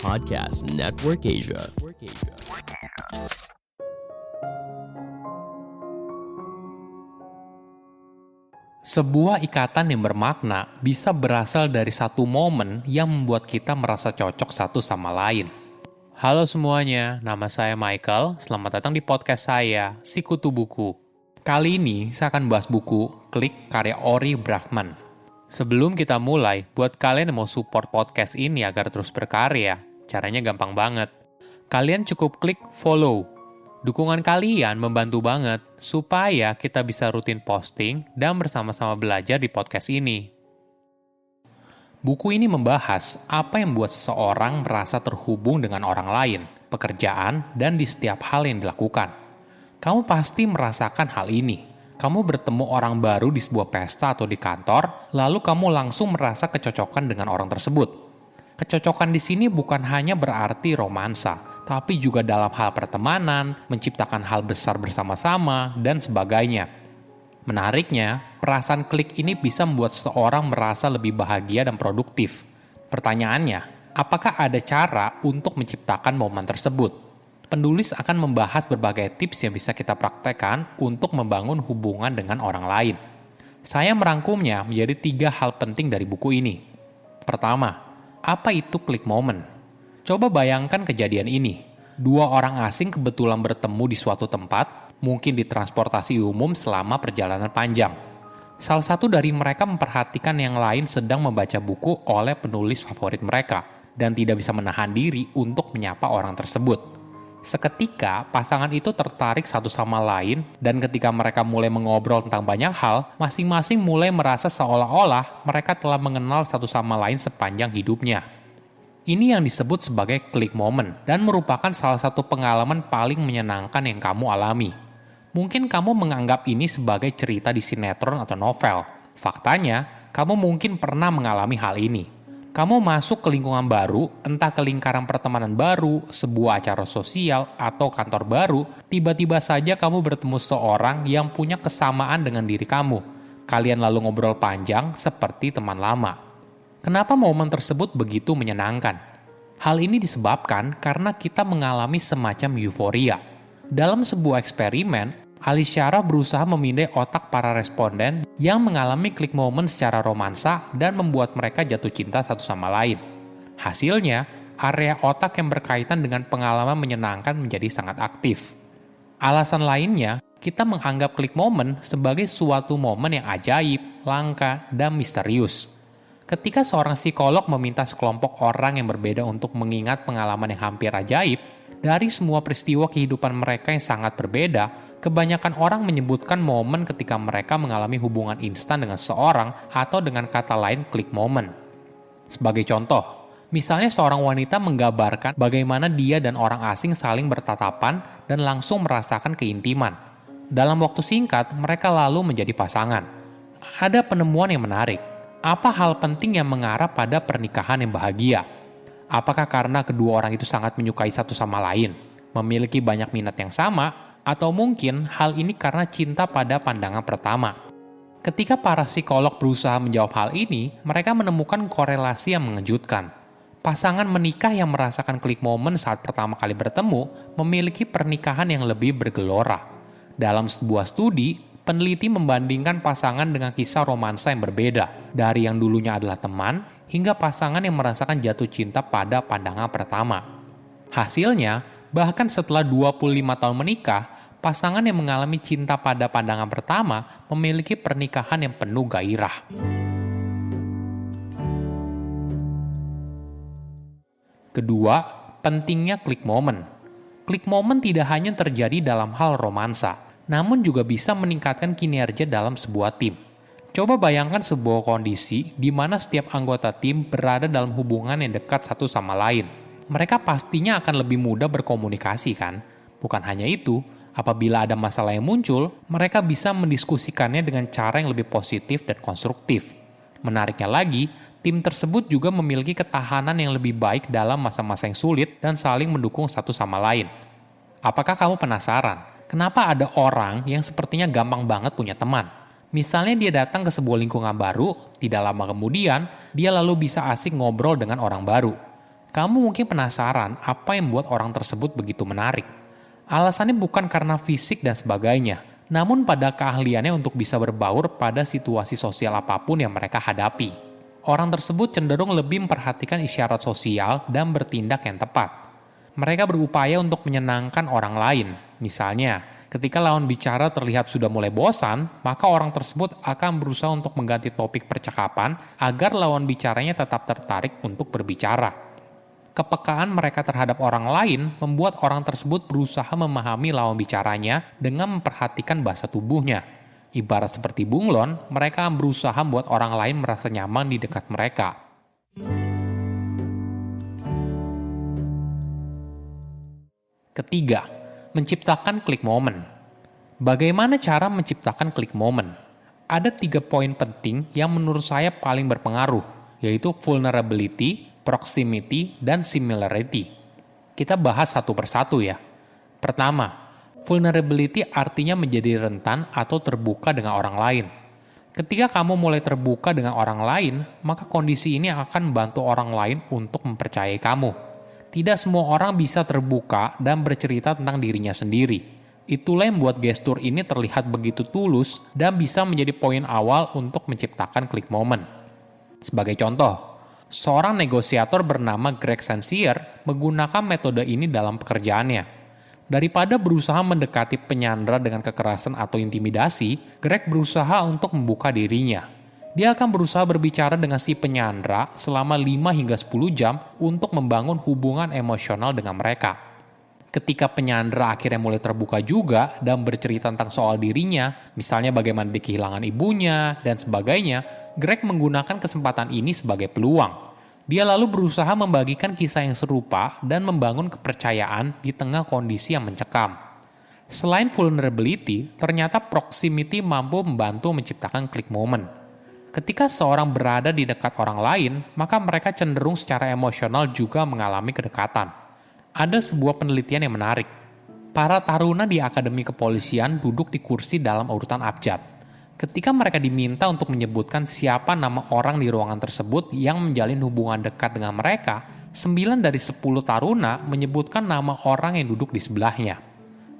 Podcast Network Asia. Sebuah ikatan yang bermakna bisa berasal dari satu momen yang membuat kita merasa cocok satu sama lain. Halo semuanya, nama saya Michael. Selamat datang di podcast saya, Sikutu Buku. Kali ini saya akan bahas buku Klik karya Ori Brafman. Sebelum kita mulai, buat kalian yang mau support podcast ini agar terus berkarya, caranya gampang banget. Kalian cukup klik follow. Dukungan kalian membantu banget supaya kita bisa rutin posting dan bersama-sama belajar di podcast ini. Buku ini membahas apa yang membuat seseorang merasa terhubung dengan orang lain, pekerjaan, dan di setiap hal yang dilakukan. Kamu pasti merasakan hal ini. Kamu bertemu orang baru di sebuah pesta atau di kantor, lalu kamu langsung merasa kecocokan dengan orang tersebut. Kecocokan di sini bukan hanya berarti romansa, tapi juga dalam hal pertemanan, menciptakan hal besar bersama-sama, dan sebagainya. Menariknya, perasaan klik ini bisa membuat seseorang merasa lebih bahagia dan produktif. Pertanyaannya, apakah ada cara untuk menciptakan momen tersebut? Penulis akan membahas berbagai tips yang bisa kita praktekkan untuk membangun hubungan dengan orang lain. Saya merangkumnya menjadi 3 hal penting dari buku ini. Pertama, apa itu klik moment? Coba bayangkan kejadian ini. 2 orang asing kebetulan bertemu di suatu tempat, mungkin di transportasi umum selama perjalanan panjang. Salah satu dari mereka memperhatikan yang lain sedang membaca buku oleh penulis favorit mereka, dan tidak bisa menahan diri untuk menyapa orang tersebut. Seketika, pasangan itu tertarik satu sama lain, dan ketika mereka mulai mengobrol tentang banyak hal, masing-masing mulai merasa seolah-olah mereka telah mengenal satu sama lain sepanjang hidupnya. Ini yang disebut sebagai klik moment, dan merupakan salah satu pengalaman paling menyenangkan yang kamu alami. Mungkin kamu menganggap ini sebagai cerita di sinetron atau novel. Faktanya, kamu mungkin pernah mengalami hal ini. Kamu masuk ke lingkungan baru, entah ke lingkaran pertemanan baru, sebuah acara sosial, atau kantor baru, tiba-tiba saja kamu bertemu seorang yang punya kesamaan dengan diri kamu. Kalian lalu ngobrol panjang seperti teman lama. Kenapa momen tersebut begitu menyenangkan? Hal ini disebabkan karena kita mengalami semacam euforia. Dalam sebuah eksperimen, Alisyara berusaha memindai otak para responden yang mengalami klik moment secara romansa dan membuat mereka jatuh cinta satu sama lain. Hasilnya, area otak yang berkaitan dengan pengalaman menyenangkan menjadi sangat aktif. Alasan lainnya, kita menganggap klik moment sebagai suatu momen yang ajaib, langka, dan misterius. Ketika seorang psikolog meminta sekelompok orang yang berbeda untuk mengingat pengalaman yang hampir ajaib, dari semua peristiwa kehidupan mereka yang sangat berbeda, kebanyakan orang menyebutkan momen ketika mereka mengalami hubungan instan dengan seseorang atau dengan kata lain klik moment. Sebagai contoh, misalnya seorang wanita menggambarkan bagaimana dia dan orang asing saling bertatapan dan langsung merasakan keintiman. Dalam waktu singkat, mereka lalu menjadi pasangan. Ada penemuan yang menarik. Apa hal penting yang mengarah pada pernikahan yang bahagia? Apakah karena kedua orang itu sangat menyukai satu sama lain, memiliki banyak minat yang sama, atau mungkin hal ini karena cinta pada pandangan pertama? Ketika para psikolog berusaha menjawab hal ini, mereka menemukan korelasi yang mengejutkan. Pasangan menikah yang merasakan klik moment saat pertama kali bertemu memiliki pernikahan yang lebih bergelora. Dalam sebuah studi, peneliti membandingkan pasangan dengan kisah romansa yang berbeda, dari yang dulunya adalah teman, hingga pasangan yang merasakan jatuh cinta pada pandangan pertama. Hasilnya, bahkan setelah 25 tahun menikah, pasangan yang mengalami cinta pada pandangan pertama memiliki pernikahan yang penuh gairah. Kedua, pentingnya klik moment. Klik moment tidak hanya terjadi dalam hal romansa, namun juga bisa meningkatkan kinerja dalam sebuah tim. Coba bayangkan sebuah kondisi di mana setiap anggota tim berada dalam hubungan yang dekat satu sama lain. Mereka pastinya akan lebih mudah berkomunikasi kan? Bukan hanya itu, apabila ada masalah yang muncul, mereka bisa mendiskusikannya dengan cara yang lebih positif dan konstruktif. Menariknya lagi, tim tersebut juga memiliki ketahanan yang lebih baik dalam masa-masa yang sulit dan saling mendukung satu sama lain. Apakah kamu penasaran? Kenapa ada orang yang sepertinya gampang banget punya teman? Misalnya dia datang ke sebuah lingkungan baru, tidak lama kemudian, dia lalu bisa asik ngobrol dengan orang baru. Kamu mungkin penasaran apa yang membuat orang tersebut begitu menarik. Alasannya bukan karena fisik dan sebagainya, namun pada keahliannya untuk bisa berbaur pada situasi sosial apapun yang mereka hadapi. Orang tersebut cenderung lebih memperhatikan isyarat sosial dan bertindak yang tepat. Mereka berupaya untuk menyenangkan orang lain. Misalnya, ketika lawan bicara terlihat sudah mulai bosan, maka orang tersebut akan berusaha untuk mengganti topik percakapan agar lawan bicaranya tetap tertarik untuk berbicara. Kepekaan mereka terhadap orang lain membuat orang tersebut berusaha memahami lawan bicaranya dengan memperhatikan bahasa tubuhnya. Ibarat seperti bunglon, mereka berusaha membuat orang lain merasa nyaman di dekat mereka. Ketiga, menciptakan klik momen. Bagaimana cara menciptakan klik momen? Ada 3 poin penting yang menurut saya paling berpengaruh, yaitu vulnerability, proximity, dan similarity. Kita bahas satu persatu ya. Pertama, vulnerability artinya menjadi rentan atau terbuka dengan orang lain. Ketika kamu mulai terbuka dengan orang lain, maka kondisi ini akan membantu orang lain untuk mempercayai kamu. Tidak semua orang bisa terbuka dan bercerita tentang dirinya sendiri. Itulah yang membuat gestur ini terlihat begitu tulus dan bisa menjadi poin awal untuk menciptakan klik momen. Sebagai contoh, seorang negosiator bernama Greg Sensier menggunakan metode ini dalam pekerjaannya. Daripada berusaha mendekati penyandra dengan kekerasan atau intimidasi, Greg berusaha untuk membuka dirinya. Dia akan berusaha berbicara dengan si penyandra selama 5 hingga 10 jam untuk membangun hubungan emosional dengan mereka. Ketika penyandra akhirnya mulai terbuka juga dan bercerita tentang soal dirinya, misalnya bagaimana dia kehilangan ibunya dan sebagainya, Greg menggunakan kesempatan ini sebagai peluang. Dia lalu berusaha membagikan kisah yang serupa dan membangun kepercayaan di tengah kondisi yang mencekam. Selain vulnerability, ternyata proximity mampu membantu menciptakan klik momen. Ketika seorang berada di dekat orang lain, maka mereka cenderung secara emosional juga mengalami kedekatan. Ada sebuah penelitian yang menarik. Para taruna di Akademi Kepolisian duduk di kursi dalam urutan abjad. Ketika mereka diminta untuk menyebutkan siapa nama orang di ruangan tersebut yang menjalin hubungan dekat dengan mereka, 9 dari 10 taruna menyebutkan nama orang yang duduk di sebelahnya.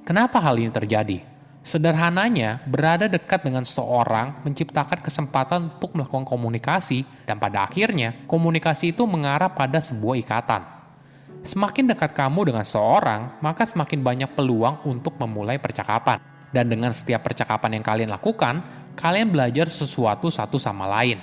Kenapa hal ini terjadi? Sederhananya, berada dekat dengan seseorang menciptakan kesempatan untuk melakukan komunikasi dan pada akhirnya komunikasi itu mengarah pada sebuah ikatan. Semakin dekat kamu dengan seseorang, maka semakin banyak peluang untuk memulai percakapan. Dan dengan setiap percakapan yang kalian lakukan, kalian belajar sesuatu satu sama lain.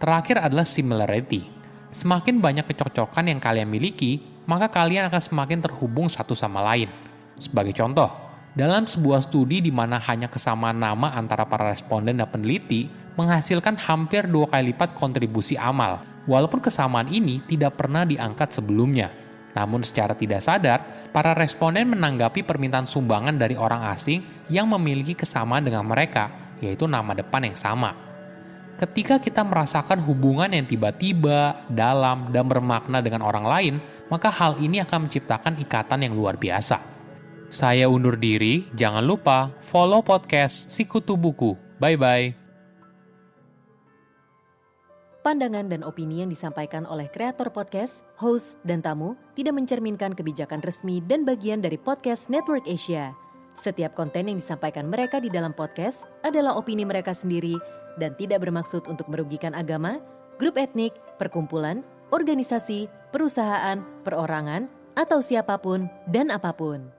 Terakhir adalah similarity. Semakin banyak kecocokan yang kalian miliki, maka kalian akan semakin terhubung satu sama lain. Sebagai contoh, dalam sebuah studi di mana hanya kesamaan nama antara para responden dan peneliti, menghasilkan hampir 2 kali lipat kontribusi amal, walaupun kesamaan ini tidak pernah diangkat sebelumnya. Namun secara tidak sadar, para responden menanggapi permintaan sumbangan dari orang asing yang memiliki kesamaan dengan mereka, yaitu nama depan yang sama. Ketika kita merasakan hubungan yang tiba-tiba, dalam, dan bermakna dengan orang lain, maka hal ini akan menciptakan ikatan yang luar biasa. Saya undur diri, jangan lupa follow podcast Sikutu Buku. Bye-bye. Pandangan dan opini yang disampaikan oleh kreator podcast, host, dan tamu tidak mencerminkan kebijakan resmi dan bagian dari Podcast Network Asia. Setiap konten yang disampaikan mereka di dalam podcast adalah opini mereka sendiri dan tidak bermaksud untuk merugikan agama, grup etnik, perkumpulan, organisasi, perusahaan, perorangan, atau siapapun dan apapun.